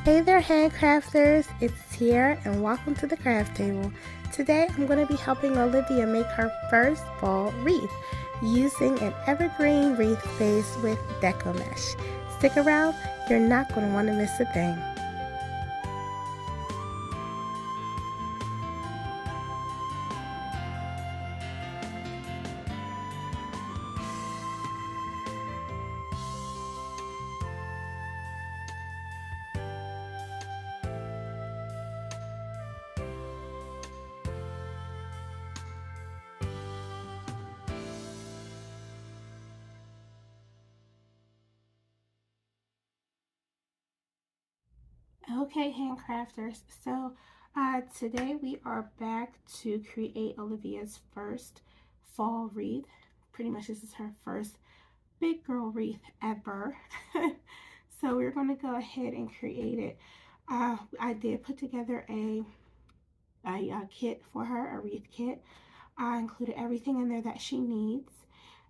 Hey there, handcrafters, it's Cheery and welcome to the craft table. Today I'm going to be helping Olivia make her first fall wreath using an evergreen wreath base with deco mesh. Stick around, you're not going to want to miss a thing. Okay, handcrafters, so today we are back to create Olivia's first fall wreath. Pretty much this is her first big girl wreath ever. So we're going to go ahead and create it. I did put together a kit for her, a wreath kit. I included everything in there that she needs.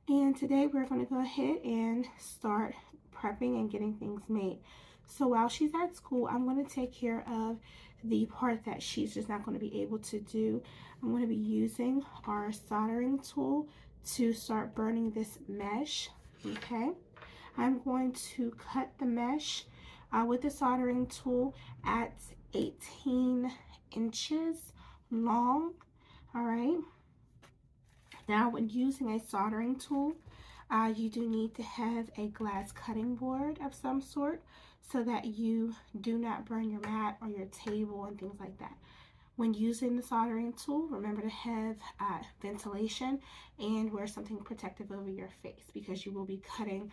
And today we're going to go ahead and start prepping and getting things made. So while she's at school, I'm going to take care of the part that she's just not going to be able to do. I'm going to be using our soldering tool to start burning this mesh. Okay, I'm going to cut the mesh with the soldering tool at 18 inches long. All right, now when using a soldering tool, you do need to have a glass cutting board of some sort so that you do not burn your mat or your table and things like that. When using the soldering tool, remember to have ventilation and wear something protective over your face because you will be cutting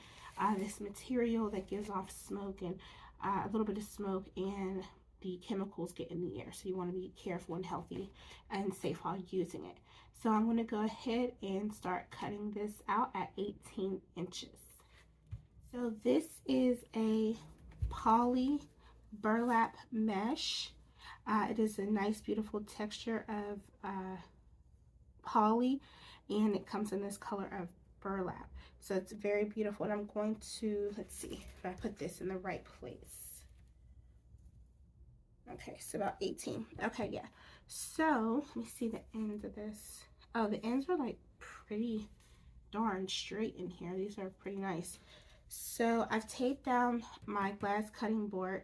this material that gives off smoke and a little bit of smoke, and the chemicals get in the air. So you want to be careful and healthy and safe while using it. So I'm going to go ahead and start cutting this out at 18 inches. So this is a poly burlap mesh. It is a nice, beautiful texture of poly, and it comes in this color of burlap. So it's very beautiful, and I'm going to, let's see if I put this in the right place. Okay, so about 18. Okay, yeah. So let me see the ends of this. Oh, the ends are like pretty darn straight in here. These are pretty nice. So I've taped down my glass cutting board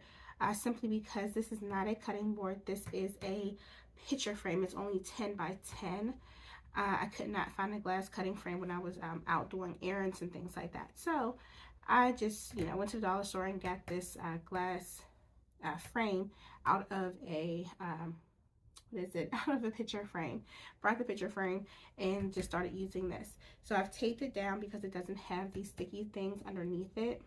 simply because this is not a cutting board. This is a picture frame. It's only 10 by 10. I could not find a glass cutting frame when I was out doing errands and things like that. So I just, went to the dollar store and got this glass frame out of a out of a picture frame. Brought the picture frame and just started using this. So I've taped it down because it doesn't have these sticky things underneath it,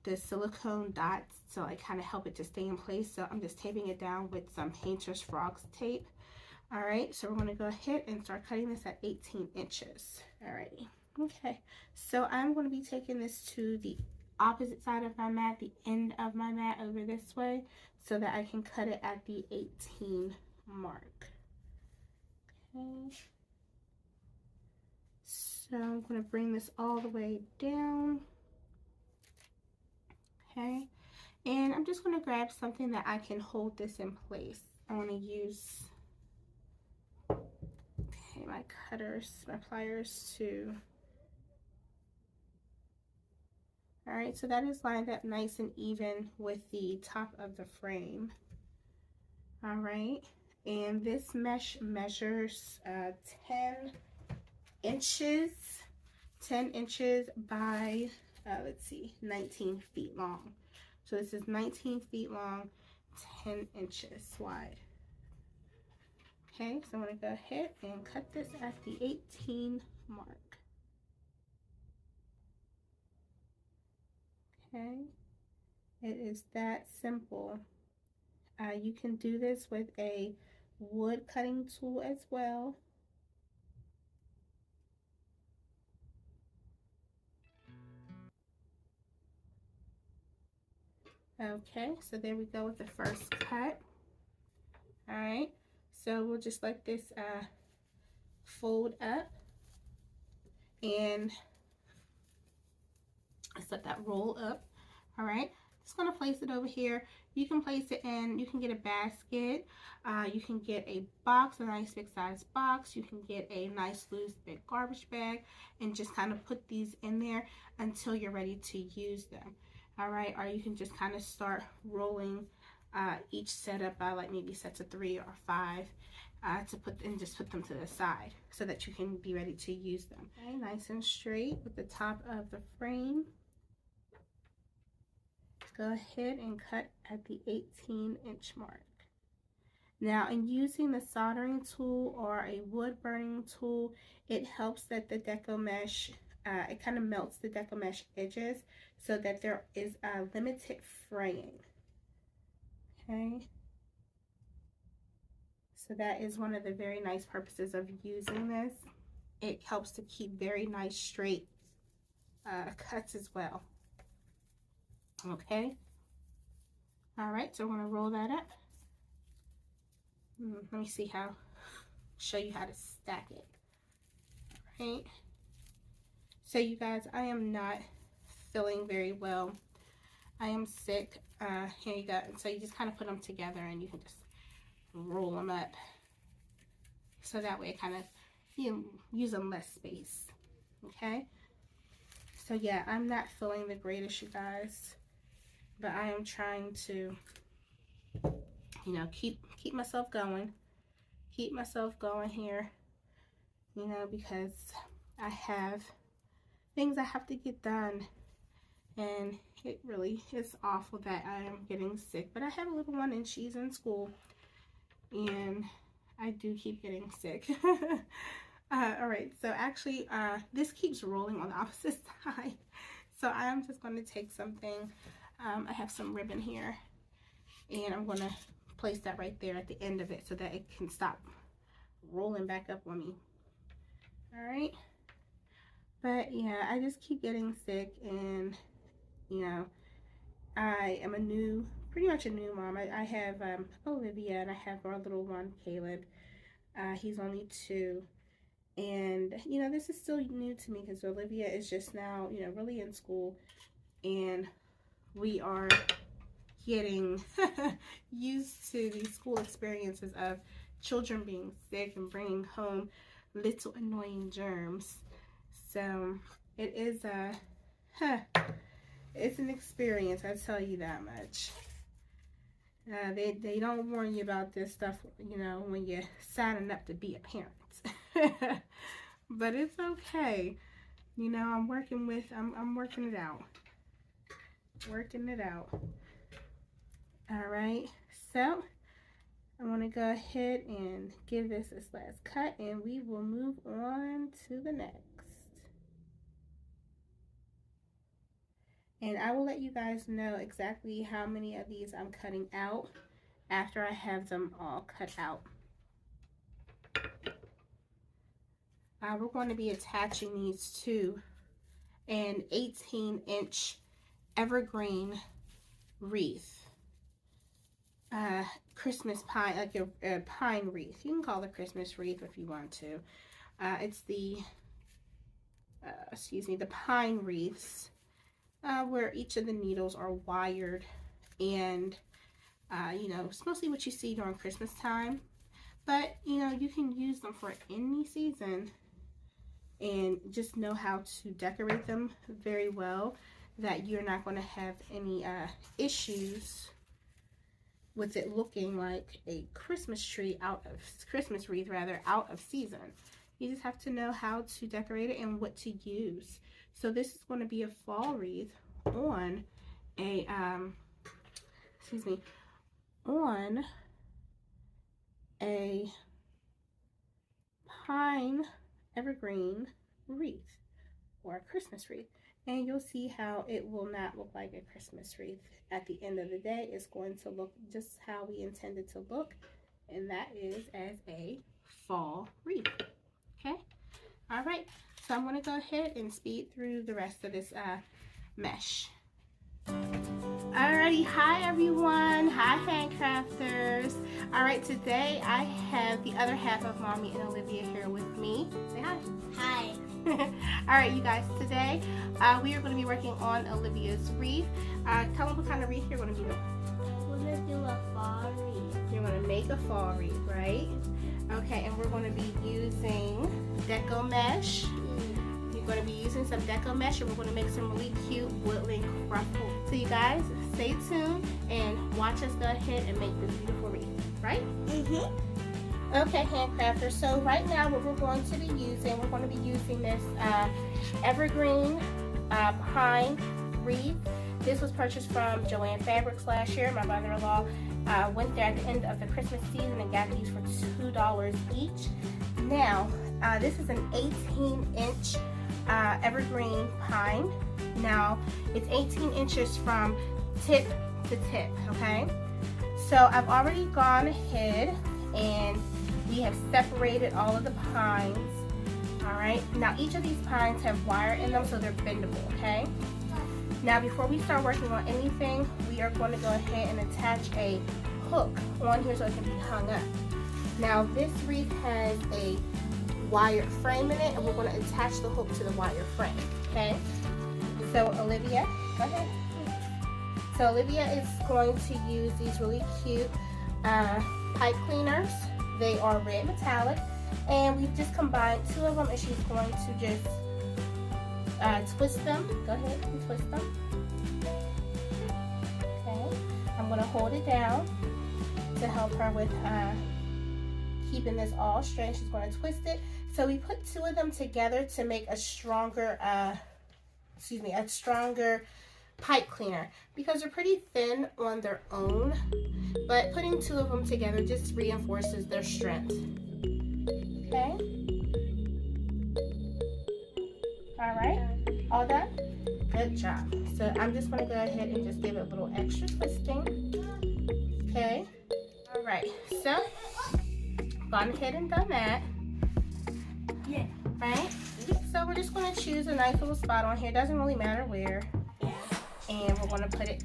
the silicone dots, so I kind of help it to stay in place. So I'm just taping it down with some Painter's Frogs tape. All right, so we're going to go ahead and start cutting this at 18 inches. Alrighty. Okay, so I'm going to be taking this to the opposite side of my mat, the end of my mat over this way, so that I can cut it at the 18 mark. Okay, so I'm going to bring this all the way down. Okay, and I'm just going to grab something that I can hold this in place. I want to use my cutters, my pliers too. All right, so that is lined up nice and even with the top of the frame. All right, and this mesh measures 10 inches, 10 inches by, let's see, 19 feet long. So this is 19 feet long, 10 inches wide. Okay, so I'm gonna go ahead and cut this at the 18 mark. Okay, it is that simple. You can do this with a wood cutting tool as well. Okay, so there we go with the first cut. All right, so we'll just let this fold up and just let that roll up. All right, just gonna place it over here. you can place it in, you can get a basket, you can get a box, a nice big size box, you can get a nice loose big garbage bag, and just kind of put these in there until you're ready to use them. All right, or you can just kind of start rolling each set up by like maybe sets of 3 or 5 to put, and just put them to the side so that you can be ready to use them. Okay, nice and straight with the top of the frame. Go ahead and cut at the 18-inch mark. Now, in using the soldering tool or a wood burning tool, it helps that the deco mesh, it kind of melts the deco mesh edges so that there is a limited fraying. Okay. So that is one of the very nice purposes of using this. It helps to keep very nice straight cuts as well. Okay. All right, so we're gonna roll that up. Let me see how, show you how to stack it. All right. So you guys, I am not feeling very well. I am sick. Here you go. And so you just kind of put them together and you can just roll them up. So that way it kind of, you use them less space. Okay. So yeah, I'm not feeling the greatest, you guys. But I am trying to, you know, keep myself going. Keep myself going here. You know, because I have things I have to get done. And it really is awful that I am getting sick. But I have a little one and she's in school. And I do keep getting sick. All right, so actually this keeps rolling on the opposite side. So I'm just going to take something. I have some ribbon here. And I'm going to place that right there at the end of it so that it can stop rolling back up on me. All right. But yeah, I just keep getting sick, and you know, I am pretty much a new mom. I have Olivia, and I have our little one, Caleb. He's only 2. And, you know, this is still new to me because Olivia is just now, you know, really in school. And we are getting used to these school experiences of children being sick and bringing home little annoying germs. So it is it's an experience, I tell you that much. They don't warn you about this stuff, you know, when you're signing up to be a parent. But it's okay. You know, I'm working it out. Working it out. All right. So I want to go ahead and give this last cut, and we will move on to the next. And I will let you guys know exactly how many of these I'm cutting out after I have them all cut out. We're going to be attaching these to an 18-inch evergreen wreath. Christmas pine, like a pine wreath. You can call it a Christmas wreath if you want to. It's the, the pine wreaths. Where each of the needles are wired, and you know, it's mostly what you see during Christmas time, but you know, you can use them for any season and just know how to decorate them very well, that you're not going to have any issues with it looking like a Christmas tree Christmas wreath out of season. You just have to know how to decorate it and what to use. So this is going to be a fall wreath on a, on a pine evergreen wreath, or a Christmas wreath. And you'll see how it will not look like a Christmas wreath. At the end of the day, it's going to look just how we intended to look, and that is as a fall wreath. Okay? All right. So I'm going to go ahead and speed through the rest of this mesh. Alrighty, hi everyone. Hi handcrafters. Alright, today I have the other half of Mommy and Olivia here with me. Say hi. Hi. Alright, you guys, today we are going to be working on Olivia's wreath. Tell them what kind of wreath you're going to be doing. We're make a fall wreath, right? Okay, and we're going to be using deco mesh. You're going to be using some deco mesh, and we're going to make some really cute woodland ruffles. So you guys, stay tuned and watch us go ahead and make this beautiful wreath, right? Okay, handcrafters. So right now, what we're going to be using, this evergreen pine wreath. This was purchased from Joann Fabrics last year. My mother-in-law went there at the end of the Christmas season and got these for $2 each. Now, this is an 18-inch evergreen pine. Now, it's 18 inches from tip to tip, okay? So I've already gone ahead and we have separated all of the pines. All right, now each of these pines have wire in them, so they're bendable, okay? Now before we start working on anything, we are going to go ahead and attach a hook on here so it can be hung up. Now this wreath has a wire frame in it, and we're going to attach the hook to the wire frame, okay? So Olivia, go ahead. So Olivia is going to use these really cute pipe cleaners. They are red metallic, and we've just combined two of them, and she's going to just twist them. Go ahead and twist them. Okay, I'm going to hold it down to help her with keeping this all straight. She's going to twist it. So we put two of them together to make a stronger, pipe cleaner, because they're pretty thin on their own, but putting two of them together just reinforces their strength. Okay. All right. All done? Good job. So I'm just going to go ahead and just give it a little extra twisting. Okay. All right. So gone ahead and done that. Yeah. Right. So we're just going to choose a nice little spot on here. Doesn't really matter where. And we're going to put it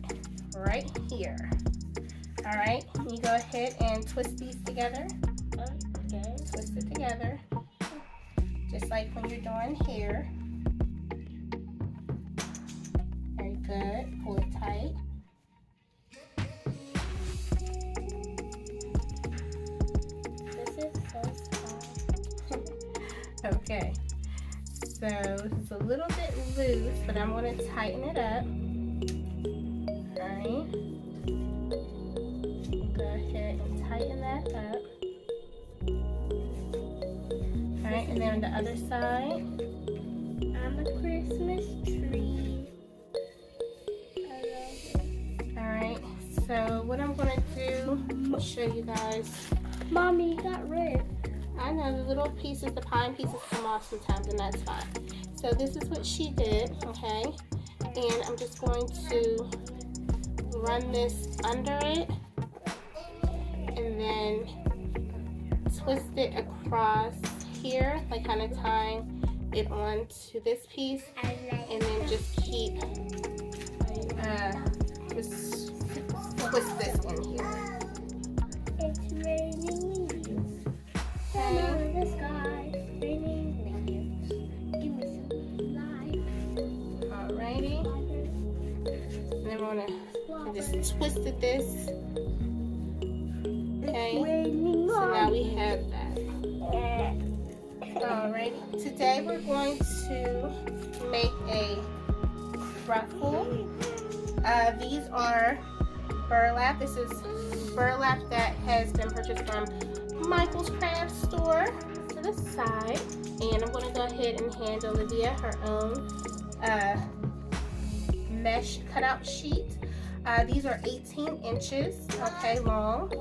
right here. All right, you go ahead and twist these together. Okay, twist it together, just like when you're doing here. Very good. Pull it tight. This is so small. Okay, so it's a little bit loose, but I'm going to tighten it up. Alright, go ahead and tighten that up. Alright, and then on the other side, I'm a Christmas tree. I love it. Alright, so what I'm going to do, I'll show you guys. Mommy, you got red. I know, the little pieces, the pine pieces come off sometimes, and that's fine. So this is what she did, okay? And I'm just going to run this under it and then twist it across here, like kind of tying it onto this piece, and then just keep just twist this in here. It's raining leaves. Okay. The sky, raining leaves. Give me some light. Alrighty. And then we're gonna just twisted this. Okay, so now we have that. Alrighty, today we're going to make a ruffle. These are burlap. This is burlap that has been purchased from Michael's Craft Store to the side. And I'm going to go ahead and hand Olivia her own mesh cutout sheet. These are 18 inches, okay, long.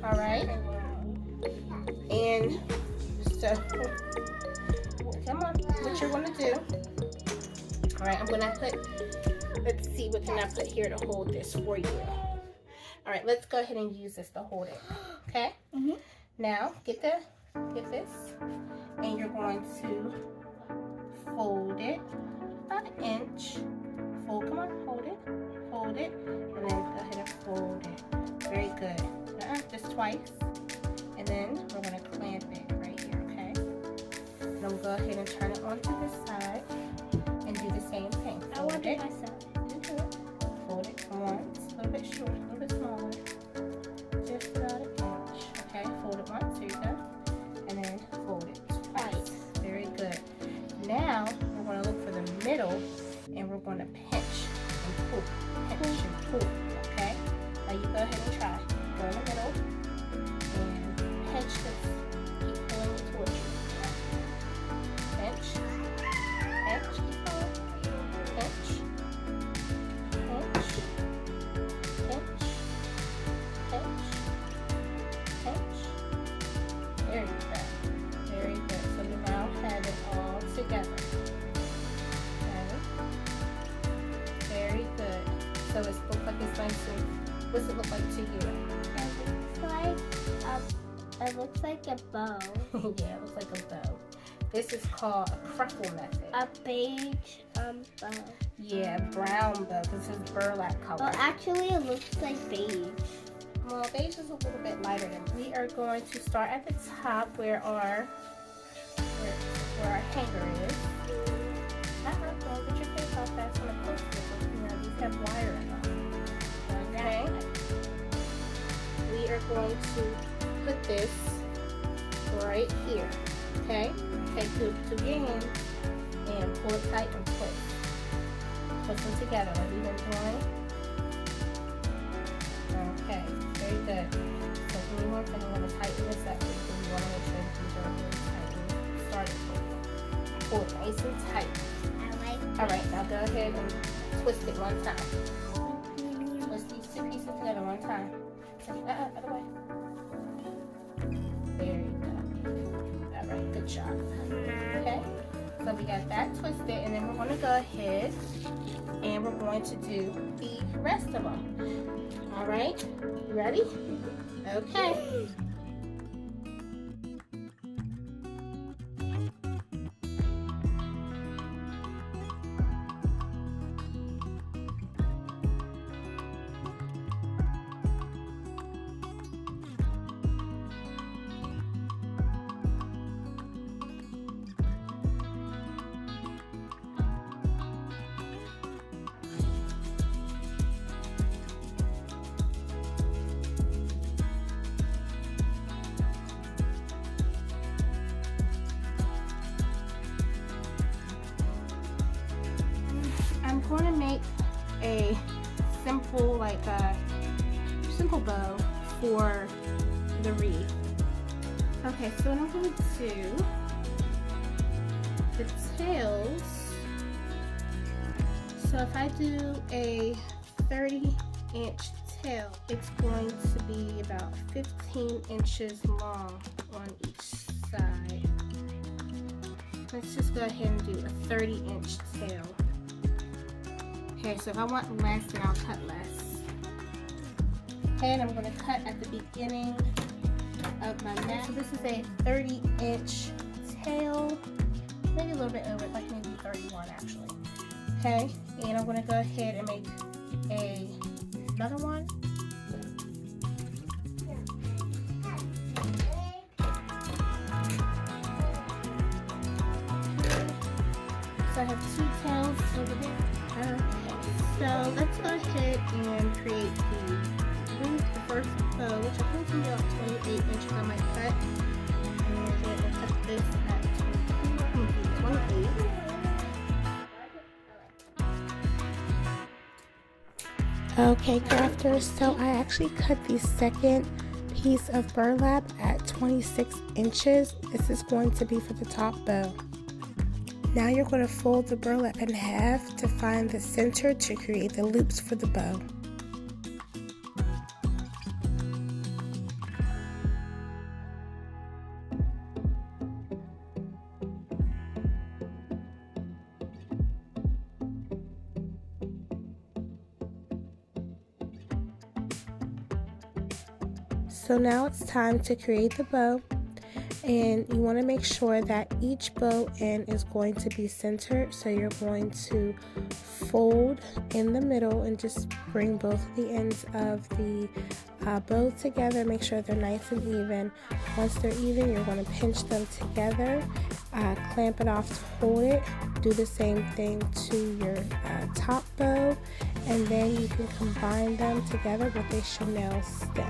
All right. And so, come on, what you're going to do. All right, I'm going to put, let's see, what can I put here to hold this for you. All right, let's go ahead and use this to hold it, okay? Now, get this, and you're going to fold it about an inch. Fold, come on, hold it, and then go ahead and fold it. Very good. Just twice, and then we're going to clamp it right here, okay? And I'm going to go ahead and turn it onto this side and do the same thing. Fold it. Fold it once, a little bit short, a little bit smaller, just about an inch. pull, okay? Now you go ahead and try. Go in the middle and pinch this. Keep pulling it towards you. Pinch, pinch, keep pulling. Pinch, pinch, pinch, pinch, pinch. There you go. Very good. So you now have it all together. Very good. So it looks like it's nice and what's it look like to you? It looks like a bow. Yeah, it looks like a bow. This is called a cruffle method. A beige bow. Yeah, brown bow. This is burlap color. Well, actually, it looks like beige. Well, beige is a little bit lighter. Than we are going to start at the top where our hanger is. Don't get your face off. That's gonna close it. You know, these have wire in them. Okay. We are going to put this right here. Okay. Take two of your hands and pull it tight and twist. Twist them together like we've been doing. Okay. Very good. So give me one second. I'm going to tighten this up because we want to make sure these are really tight. Start it for you. Pull it nice and tight. Alright, now go ahead and twist it one time. Twist these two pieces together one time. Other way. There you go. Alright, good job. Okay, so we got that twisted, and then we're going to go ahead and we're going to do the rest of them. Alright, you ready? Okay. I'm going to make a simple, simple bow for the wreath. Okay, so what I'm going to do, the tails, so if I do a 30-inch tail, it's going to be about 15 inches long on each side. Let's just go ahead and do a 30-inch tail. Okay, so if I want less, then I'll cut less. Okay, and I'm going to cut at the beginning of my neck. So this is a 30-inch tail, maybe a little bit over, like maybe 31 actually. Okay, and I'm going to go ahead and make another one. So I have two tails over there. So let's go ahead and create the first bow, which I think is going to be about 28 inches on my cut. And we'll cut this at 28. Okay, crafters, so I actually cut the second piece of burlap at 26 inches. This is going to be for the top bow. Now you're going to fold the burlap in half to find the center to create the loops for the bow. So now it's time to create the bow. And you want to make sure that each bow end is going to be centered, so you're going to fold in the middle and just bring both the ends of the bow together. Make sure they're nice and even. Once they're even, you're going to pinch them together, clamp it off to hold it. Do the same thing to your top bow, and then you can combine them together with a Chanel stem.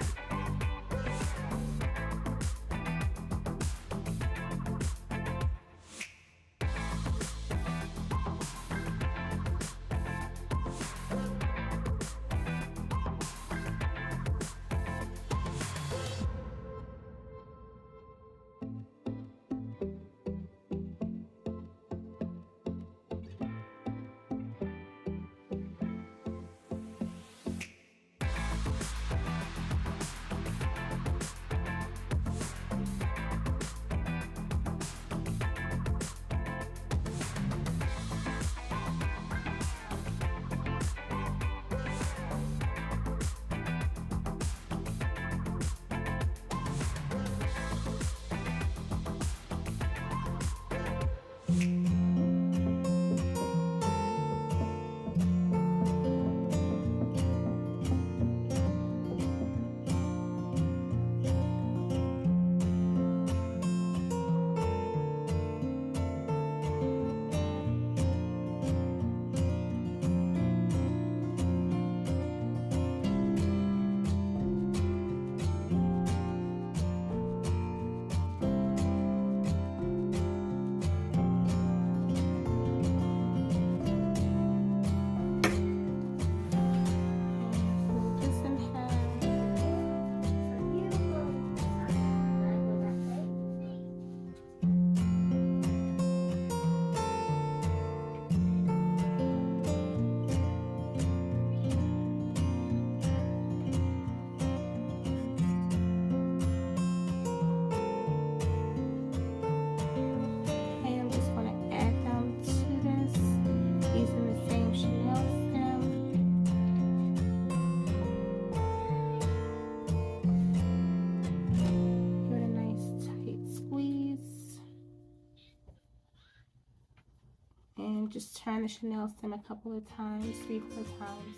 just turn the Chanel stem a couple of times, 3-4 times.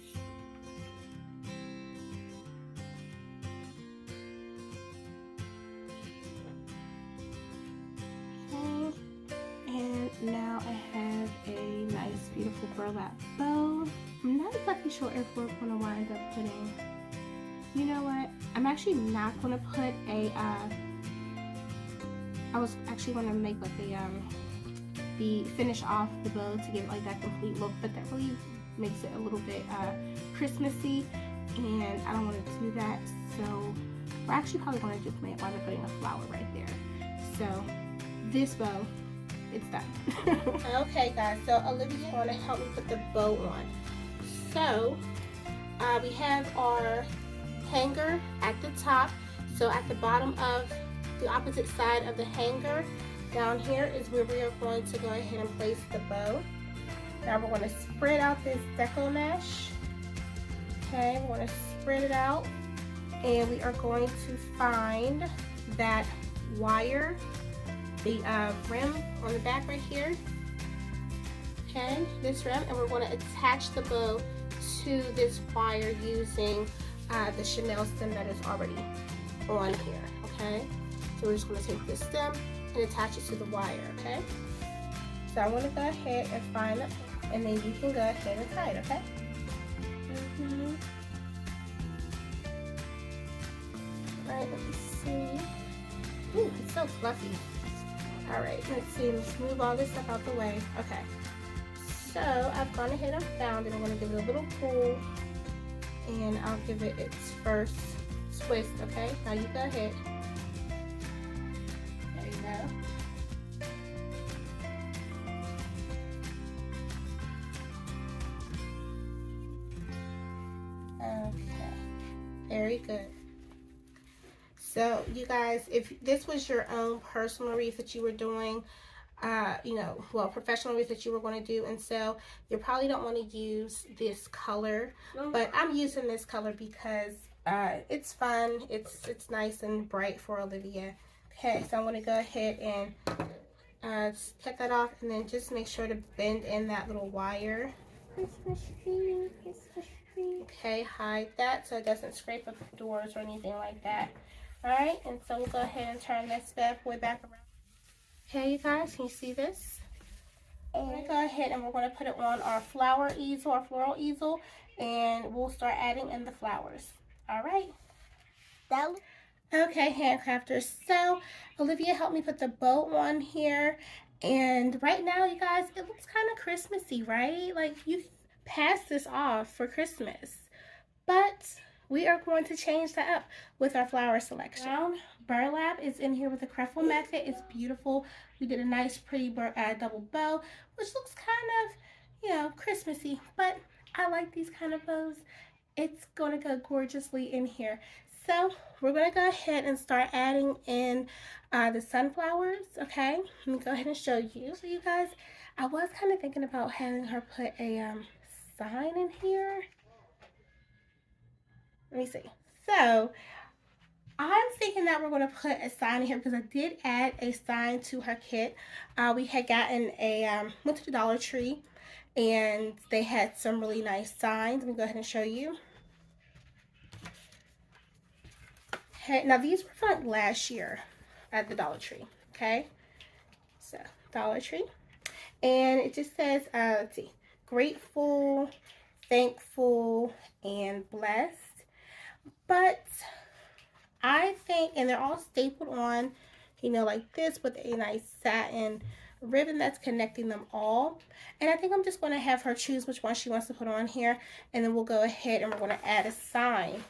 Okay, and now I have a nice, beautiful burlap bow. I'm not exactly sure if we're going to wind up putting, you know what, I'm actually not going to put a, I was actually going to make like the finish off the bow to give it like that complete look, but that really makes it a little bit Christmassy, and I don't want to do that, so we're actually probably going to just wind up putting a flower right there. So this bow, it's done. Okay guys, so Olivia's going to help me put the bow on. So we have our hanger at the top, so at the bottom of the opposite side of the hanger down here is where we are going to go ahead and place the bow. Now we're going to spread out this deco mesh. Okay, we're going to spread it out, and we are going to find that wire, the rim on the back right here. Okay, this rim, and we're going to attach the bow to this wire using the Chanel stem that is already on here. Okay, so we're just going to take this stem and attach it to the wire. Okay, so I'm going to go ahead and find it, and then you can go ahead and tie it. Okay. All right, let's see. Ooh, it's so fluffy. All right, let's see. Let's move all this stuff out the way. Okay. So I've gone ahead and found it. I'm going to give it a little pull, and I'll give it its first twist. Okay. Now you go ahead. There you go. Okay. Very good. So you guys, if this was your own personal wreath that you were doing, you know, well, professional wreath that you were going to do and sell, you probably don't want to use this color, but I'm using this color because it's fun, it's nice and bright for Olivia. Okay, so I'm going to go ahead and cut that off, and then just make sure to bend in that little wire. Okay, hide that so it doesn't scrape up the doors or anything like that. Alright, and so we'll go ahead and turn this bad boy back around. Okay, you guys, can you see this? We're going to go ahead and we're going to put it on our flower easel, our floral easel, and we'll start adding in the flowers. Alright? Okay, handcrafters. So, Olivia helped me put the bow on here, and right now, you guys, it looks kind of Christmassy, right? Like, you can pass this off for Christmas, but we are going to change that up with our flower selection. Brown burlap is in here with the creftle method. It's beautiful. We did a nice pretty double bow, which looks kind of, you know, Christmassy, but I like these kind of bows. It's going to go gorgeously in here. So we're going to go ahead and start adding in the sunflowers. Okay, let me go ahead and show you. So you guys, I was kind of thinking about having her put a sign in here. Let me see. So I'm thinking that we're going to put a sign in here because I did add a sign to her kit. We had gotten a, went to the Dollar Tree, and they had some really nice signs. Let me go ahead and show you. Okay, now these were from like last year at the Dollar Tree. Okay, so Dollar Tree, and it just says, let's see, grateful, thankful, and blessed. But I think, and they're all stapled on, you know, like this with a nice satin ribbon that's connecting them all. And I think I'm just going to have her choose which one she wants to put on here, and then we'll go ahead and we're going to add a sign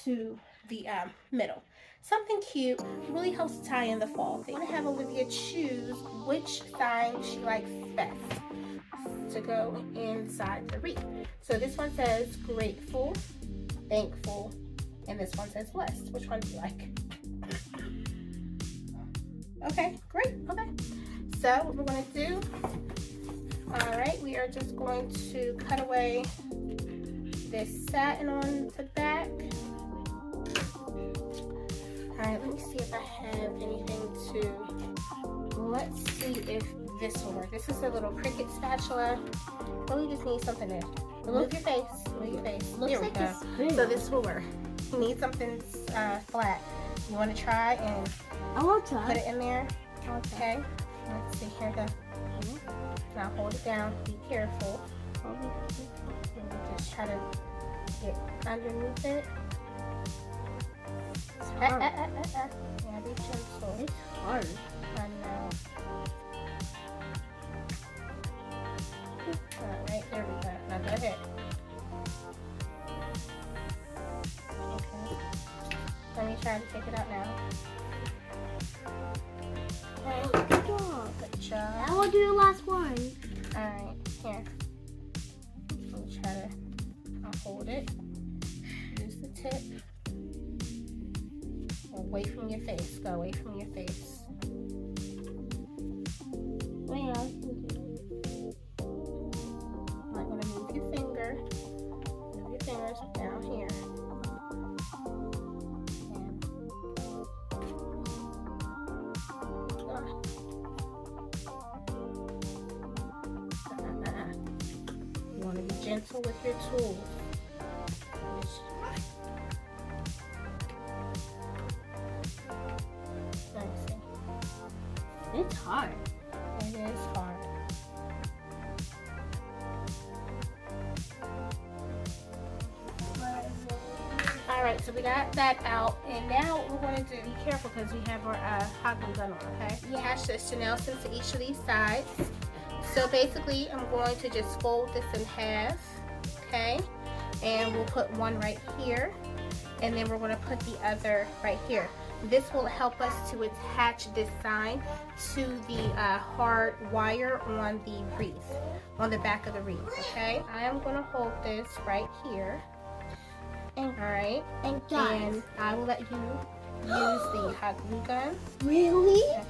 to the middle. Something cute, really helps to tie in the fall thing. I'm going to have Olivia choose which sign she likes best to go inside the wreath. So this one says grateful, thankful, and this one says blessed. Which one do you like? Okay, great. Okay. So what we're going to do, all right, we are just going to cut away this satin on the back. All right, let me see if I have anything to, let's see if this will work. This is a little Cricut spatula. Really just need something to move your face. Move your face. Looks There we like go. a spoon. So this will work. You need something flat. You want to try and I want to put it in there? Okay. Let's see. Here we go. Now hold it down. Be careful. And just try to get underneath it. Yeah, be gentle. It's hard. I know. Alright, there we go. Now go ahead. Okay. Let me try to take it out now. Okay. Good job. Good job. I will do the last one. Alright, here. Let me try to hold it. Use the tip. Away from your face. Go away from your face. Wait, I can do it. Might want to move your finger. Move your fingers down here. You want to be gentle with your tools. It's hard. It is hard. Alright, so we got that out, and now what we're going to do, be careful because we have our hot glue gun on, okay? Attach the Chanel stems to each of these sides. So basically, I'm going to just fold this in half, okay? And we'll put one right here, and then we're going to put the other right here. This will help us to attach this sign to the hard wire on the wreath, on the back of the wreath, okay? I am going to hold this right here. All right, And guys. and I will let you use the hot glue gun. Really? Okay.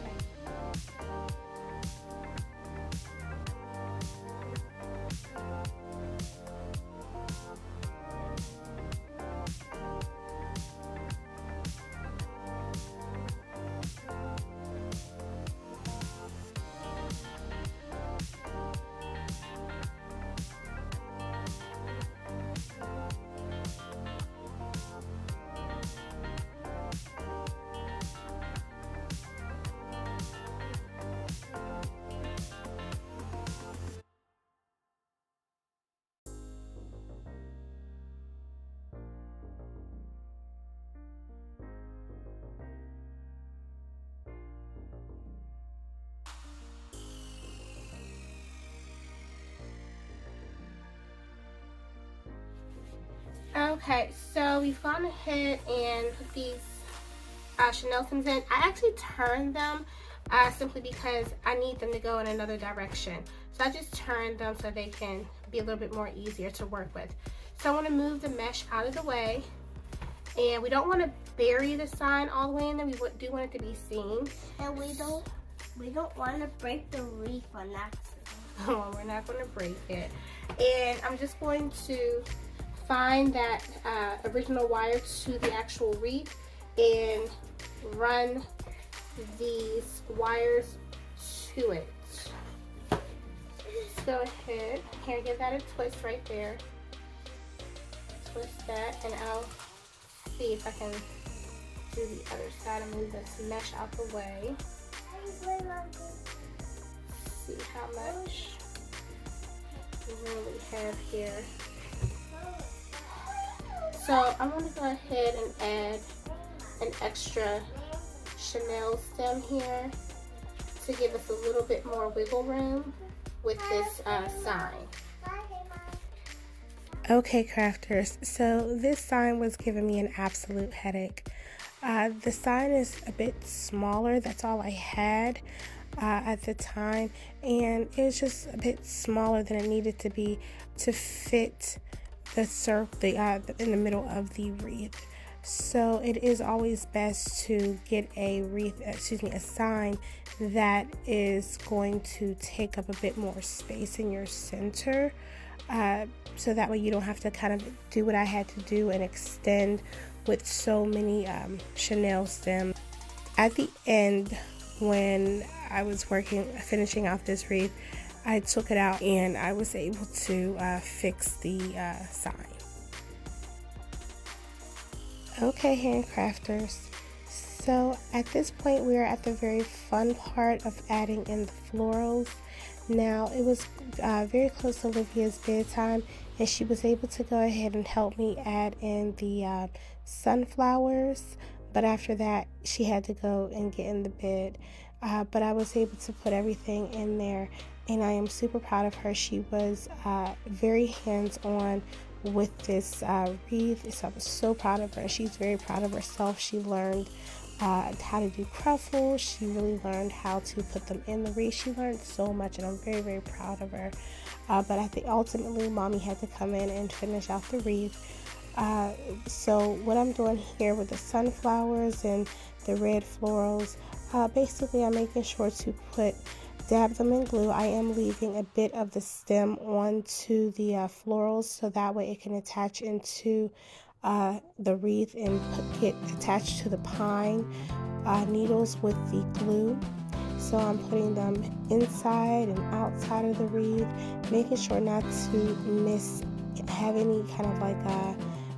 Okay, so we've gone ahead and put these Chanel stems in. I actually turned them simply because I need them to go in another direction. So I just turned them so they can be a little bit more easier to work with. So I want to move the mesh out of the way. And we don't want to bury the sign all the way in there. We do want it to be seen. And we don't want to break the wreath on accident. Oh, we're not going to break it. And I'm just going to find that original wire to the actual wreath and run these wires to it. Let's go ahead. Here, give that a twist right there. Twist that, and I'll see if I can do the other side and move this mesh out the way. See how much we really have here. So I'm going to go ahead and add an extra Chanel stem here to give us a little bit more wiggle room with this sign. Okay, crafters, so this sign was giving me an absolute headache. The sign is a bit smaller, that's all I had at the time, and it was just a bit smaller than it needed to be to fit the circle in the middle of the wreath. So it is always best to get a a sign that is going to take up a bit more space in your center, so that way you don't have to kind of do what I had to do and extend with so many Chanel stems. At the end, when I was finishing off this wreath, I took it out and I was able to fix the sign. Okay, handcrafters. So at this point, we are at the very fun part of adding in the florals. Now, it was very close to Olivia's bedtime, and she was able to go ahead and help me add in the sunflowers. But after that, she had to go and get in the bed. But I was able to put everything in there, and I am super proud of her. She was very hands-on with this wreath, so I'm so proud of her. She's very proud of herself. She learned how to do cruffles. She really learned how to put them in the wreath. She learned so much, and I'm very, very proud of her. But I think ultimately, Mommy had to come in and finish out the wreath. So what I'm doing here with the sunflowers and the red florals, basically I'm making sure to dab them in glue. I am leaving a bit of the stem onto the florals so that way it can attach into the wreath and get attached to the pine needles with the glue. So I'm putting them inside and outside of the wreath, making sure not to have any kind of like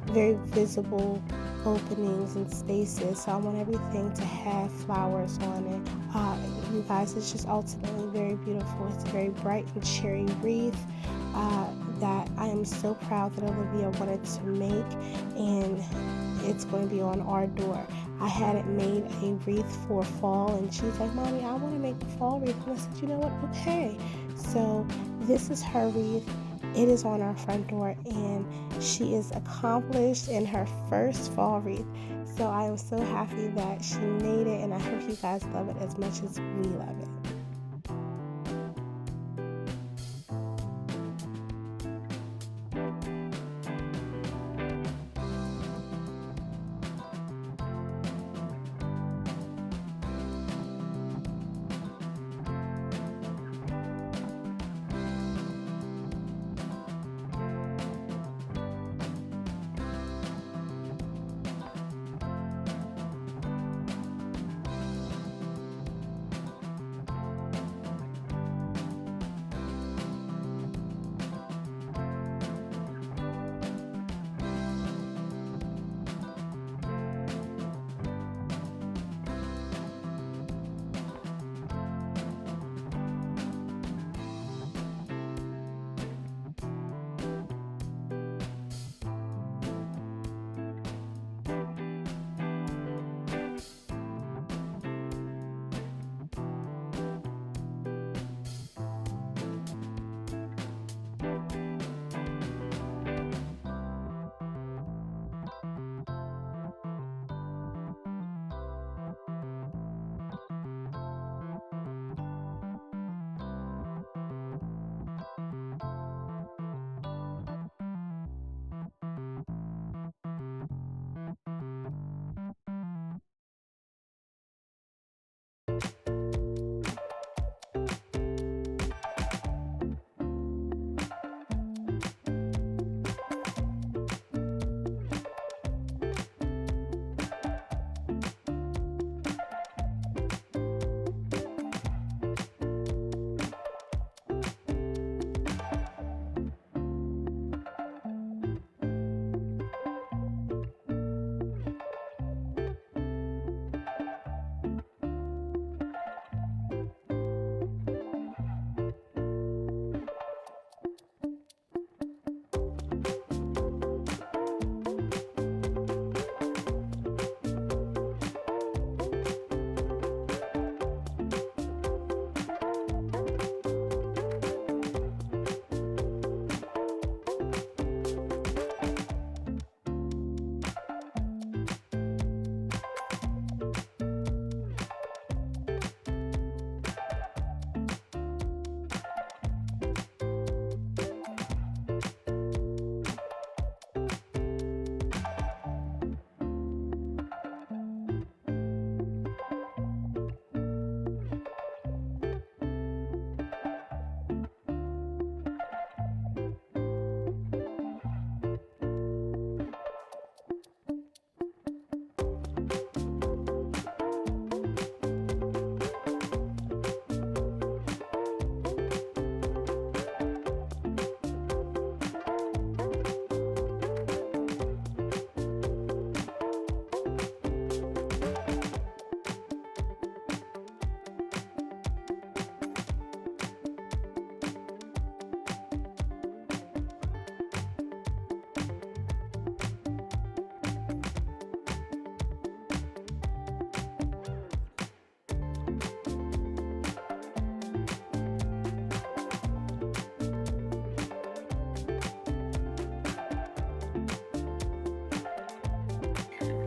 very visible openings and spaces. So I want everything to have flowers on it. You guys, it's just ultimately very beautiful. It's a very bright and cherry wreath that I am so proud that Olivia wanted to make, and it's going to be on our door. I hadn't made a wreath for fall, and she's like, Mommy, I want to make a fall wreath. And I said, you know what? Okay. So this is her wreath. It is on our front door, and she is accomplished in her first fall wreath. So I am so happy that she made it, and I hope you guys love it as much as we love it.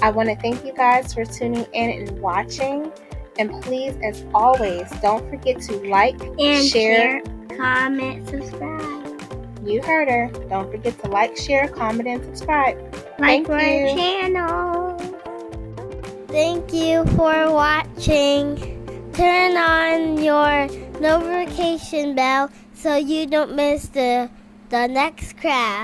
I want to thank you guys for tuning in and watching. And please, as always, don't forget to like, and share, comment, subscribe. You heard her. Don't forget to like, share, comment, and subscribe. Like Thank our you. channel. Thank you for watching. Turn on your notification bell so you don't miss the next craft.